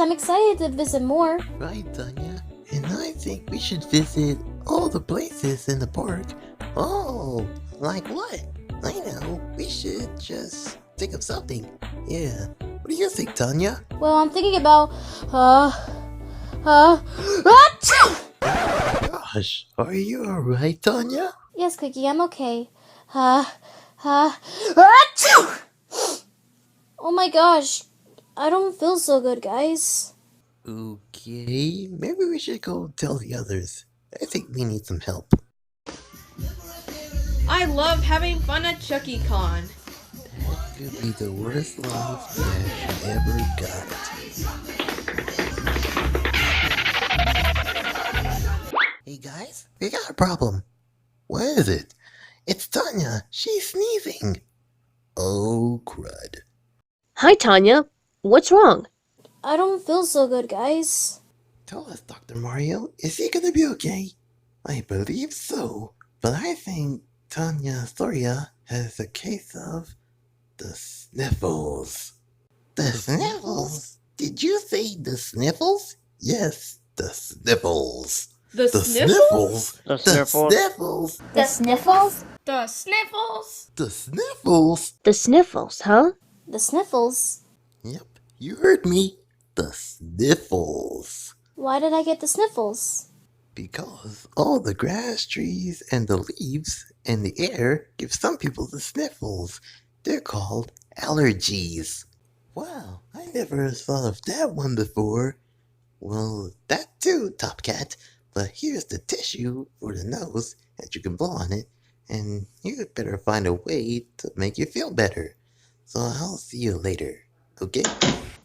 I'm excited to visit more. Right, Tanya. And I think we should visit all the places in the park. Oh, like what? I know. We should just think of something. Yeah. What do you think, Tanya? Well, I'm thinking about, achoo! Gosh, are you alright, Tanya? Yes, Quickie, I'm okay. Achoo! Oh my gosh, I don't feel so good, guys. Okay, maybe we should go tell the others. I think we need some help. I love having fun at Chucky Con. That could be the worst life Dash ever got. Hey guys, we got a problem. What is it? It's Tanya. She's sneezing. Oh, crud. Hi, Tanya. What's wrong? I don't feel so good, guys. Tell us, Dr. Mario, is he gonna be okay? I believe so, but I think Tania Soria has a case of the sniffles. The sniffles? Did you say the sniffles? Yes, the sniffles. The sniffles? The The sniffles? sniffles? The sniffles? The sniffles? The sniffles? The sniffles, huh? The sniffles? Yep, you heard me. The sniffles. Why did I get the sniffles? Because all the grass, trees, and the leaves and the air give some people the sniffles. They're called allergies. Wow, I never thought of that one before. Well, that too, Top Cat. But here's the tissue for the nose that you can blow on it, and you better find a way to make you feel better. So I'll see you later, okay?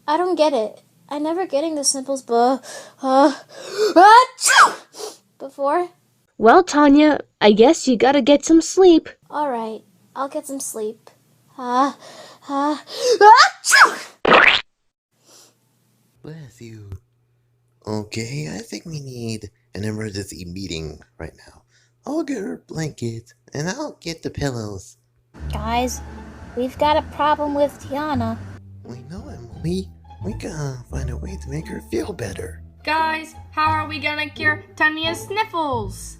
I don't get it. I never getting the sniffles, achoo! Before? Well, Tanya, I guess you gotta get some sleep. Alright, I'll get some sleep. Achoo! Bless you. Okay, I think we need an emergency meeting right now. I'll get her blanket, and I'll get the pillows. Guys, we've got a problem with Tiana. We know, Emily. We gotta find a way to make her feel better. Guys, how are we gonna cure Tanya's sniffles?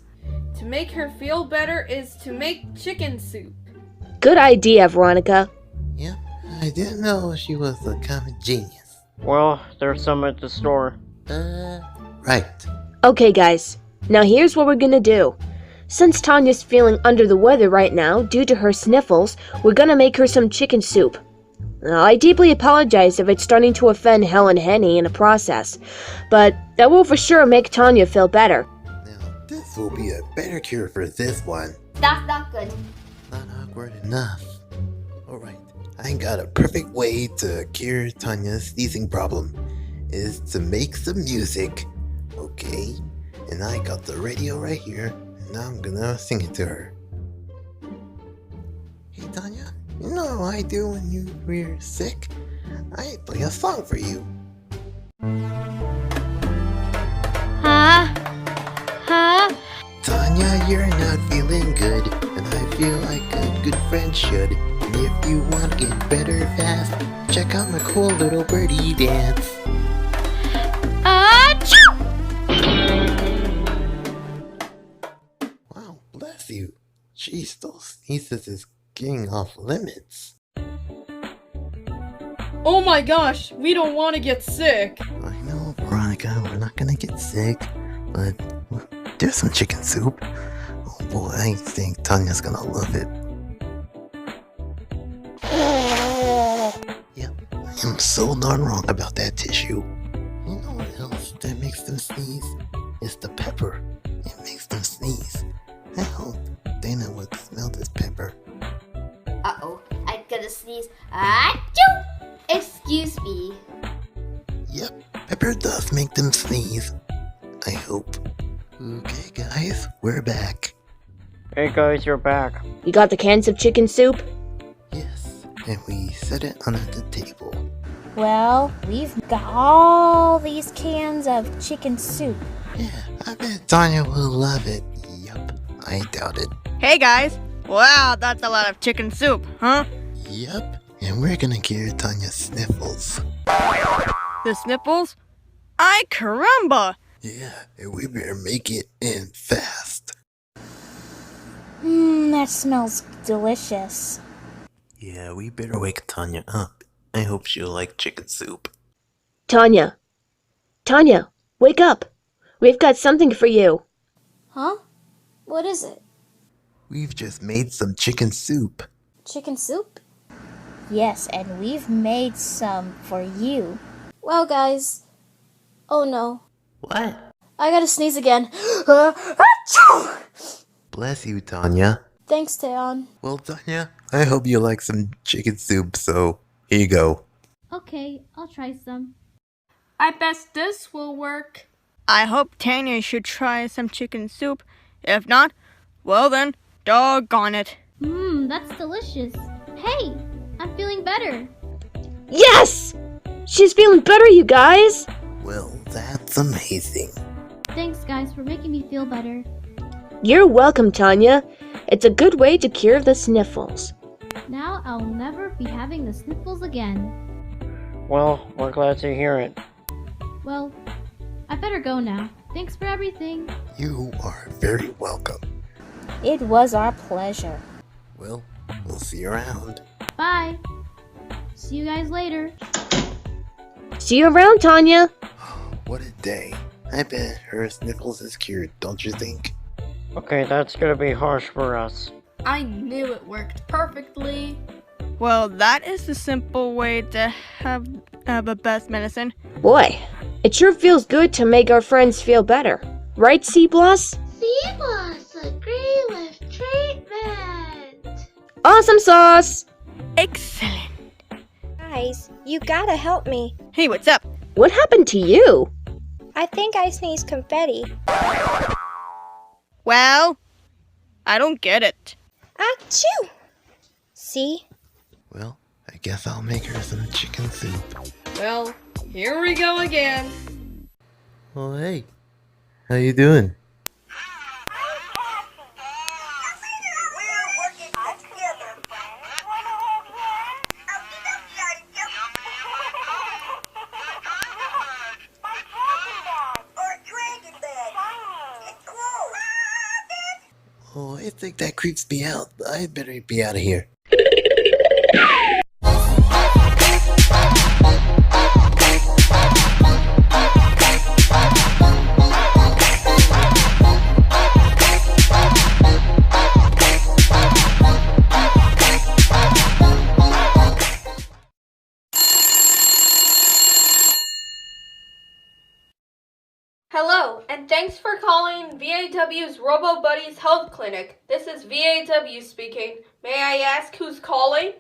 To make her feel better is to make chicken soup. Good idea, Veronica. Yep, I didn't know she was a common genius. Well, there's some at the store. Right. Okay, guys. Now here's what we're gonna do. Since Tanya's feeling under the weather right now due to her sniffles, we're gonna make her some chicken soup. Now, I deeply apologize if it's starting to offend Helen Henny in the process, but that will for sure make Tanya feel better. Now, this will be a better cure for this one. That's not good. Not awkward enough. Alright, I got a perfect way to cure Tanya's sneezing problem. Is to make some music. Okay? And I got the radio right here, and I'm gonna sing it to her. Hey Tanya, you know how I do when you're sick? I play a song for you. Tanya, you're not feeling good, and I feel like a good friend should. And if you want to get better fast, check out my cool little birdie dance. Wow, bless you. Jeez, those sneezes is getting off limits. Oh my gosh, we don't want to get sick. I know, Veronica, we're not gonna get sick, but there's some chicken soup. Oh boy, I think Tanya's gonna love it. Yep, I am so darn wrong about that tissue. You know what else that makes them sneeze? It's the pepper. It makes them sneeze. I hope Dana would smell this pepper. Uh-oh, I'm gonna sneeze. Achoo! Excuse me. Yep, pepper does make them sneeze. I hope. Okay guys, we're back. Hey guys, you're back. You got the cans of chicken soup? Yes, and we set it under the table. Well, we've got all these cans of chicken soup. Yeah, I bet Tanya will love it. Yup, I doubt it. Hey guys! Wow, that's a lot of chicken soup, huh? Yup, and we're gonna cure Tanya's sniffles. The sniffles? Ay caramba! Yeah, and we better make it and fast. That smells delicious. Yeah, we better wake Tanya up. I hope she'll like chicken soup. Tanya! Tanya, wake up! We've got something for you. Huh? What is it? We've just made some chicken soup. Chicken soup? Yes, and we've made some for you. Wow, guys. Oh no. What? I gotta sneeze again. Achoo! Bless you, Tanya. Thanks, Taeyeon. Well, Tanya, I hope you like some chicken soup, so here you go. Okay, I'll try some. I bet this will work. I hope Tanya should try some chicken soup. If not, well then, doggone it. That's delicious. Hey, I'm feeling better. Yes! She's feeling better, you guys! Well, that's amazing. Thanks, guys, for making me feel better. You're welcome, Tanya. It's a good way to cure the sniffles. Now I'll never be having the sniffles again. Well, we're glad to hear it. Well, I better go now. Thanks for everything. You are very welcome. It was our pleasure. Well, we'll see you around. Bye. See you guys later. See you around, Tanya. What a day. I bet her sniffles is cured, don't you think? Okay, that's gonna be harsh for us. I knew it worked perfectly. Well, that is the simple way to have the best medicine. Boy, it sure feels good to make our friends feel better. Right, C-Bloss? C-Bloss, agree with treatment. Awesome sauce! Excellent. Guys, you gotta help me. Hey, what's up? What happened to you? I think I sneezed confetti. Well, I don't get it. Achoo! See? Well, I guess I'll make her some chicken soup. Well, here we go again. Oh, hey. How you doing? Oh, I think that creeps me out. I better be out of here. Hello, and thanks for calling VAW's Robo Buddies Health Clinic. This is VAW speaking. May I ask who's calling?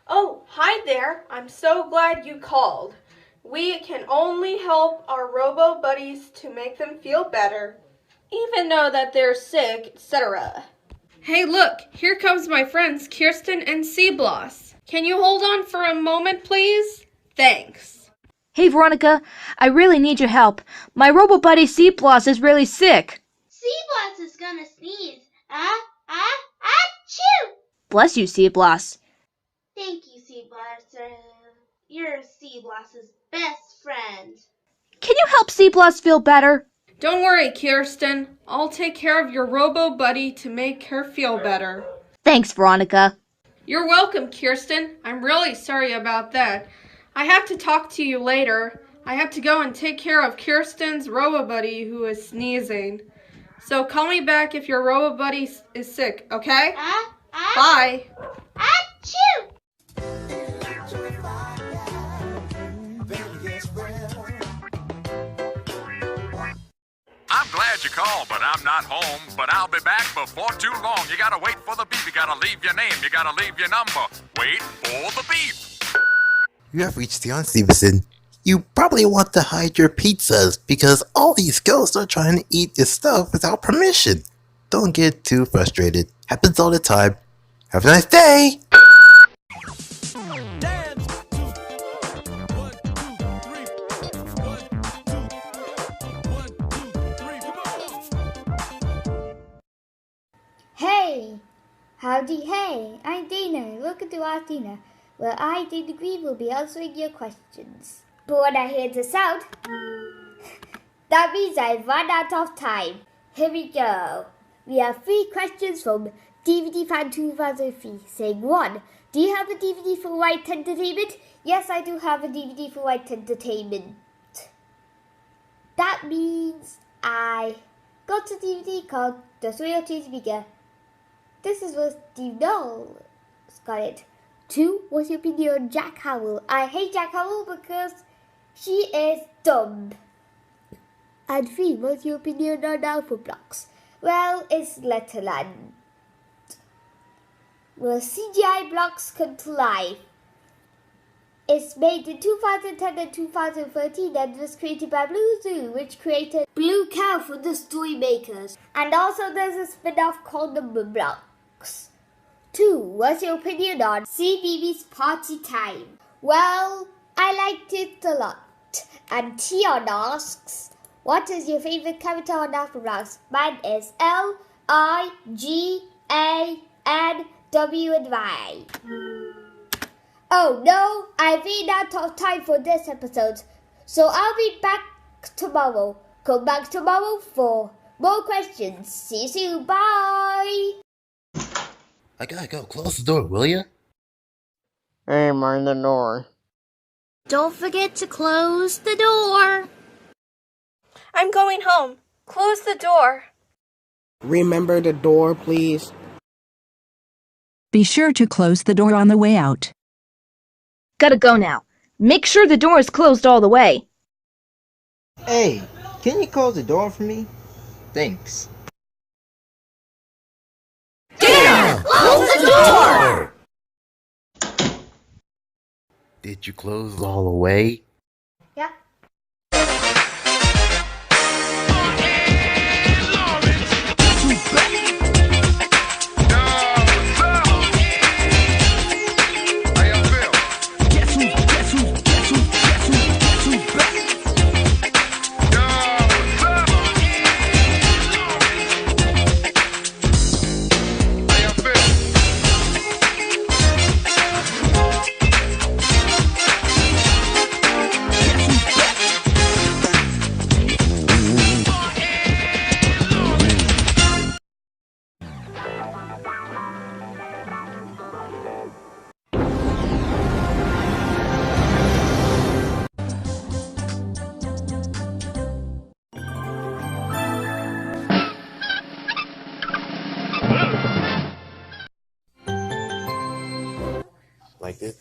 Oh, hi there. I'm so glad you called. We can only help our Robo Buddies to make them feel better, even though that they're sick, etc. Hey, look, here comes my friends Kirsten and C-Bloss. Can you hold on for a moment, please? Thanks. Hey, Veronica, I really need your help. My robo buddy C-Bloss is really sick. C-Bloss is gonna sneeze. Achoo! Bless you, C-Bloss. Thank you, C-Bloss. You're C-Bloss's best friend. Can you help C-Bloss feel better? Don't worry, Kirsten. I'll take care of your Robo Buddy to make her feel better. Thanks, Veronica. You're welcome, Kirsten. I'm really sorry about that. I have to talk to you later. I have to go and take care of Kirsten's Robo Buddy who is sneezing. So call me back if your Robo Buddy is sick, okay? Bye. Achoo! I'm glad you called, but I'm not home. But I'll be back before too long. You gotta wait for the beep. You gotta leave your name. You gotta leave your number. Wait for the beep. You have reached Tion Stevenson. You probably want to hide your pizzas because all these ghosts are trying to eat your stuff without permission. Don't get too frustrated. Happens all the time. Have a nice day! Hey! Howdy, hey! I'm Dana. Welcome to our Dina, where I, Dana Green, will be answering your questions. But when I hear the sound, that means I've run out of time. Here we go. We have 3 questions from DVD Fan 2003, saying 1. Do you have a DVD for White Entertainment? Yes, I do have a DVD for White Entertainment. That means I got a DVD called The Real Cheese Speaker. This is what Steve Knowles got it. 2. What's your opinion on Jack Howell? I hate Jack Howell because she is dumb. And 3. What's your opinion on Alpha Blocks? Well, it's Letterland. Will CGI blocks come to life? It's made in 2010 and 2013 and was created by Blue Zoo, which created Blue Cow for the Story Makers. And also there's a spin-off called Number Blocks. 2. What's your opinion on CBeebies Party Time? Well, I liked it a lot. And Tion asks, what is your favorite character on Alpha Blocks? Mine is L-I-G-A-N-W and Y. Oh no, I've run out of time for this episode, so I'll be back tomorrow. Come back tomorrow for more questions. See you soon, bye! I gotta go. Close the door, will ya? Hey, mind the door. Don't forget to close the door. I'm going home. Close the door. Remember the door, please. Be sure to close the door on the way out. Gotta go now. Make sure the door is closed all the way. Hey, can you close the door for me? Thanks. Dana! Close the door! Did you close all the way? Yeah. Like it?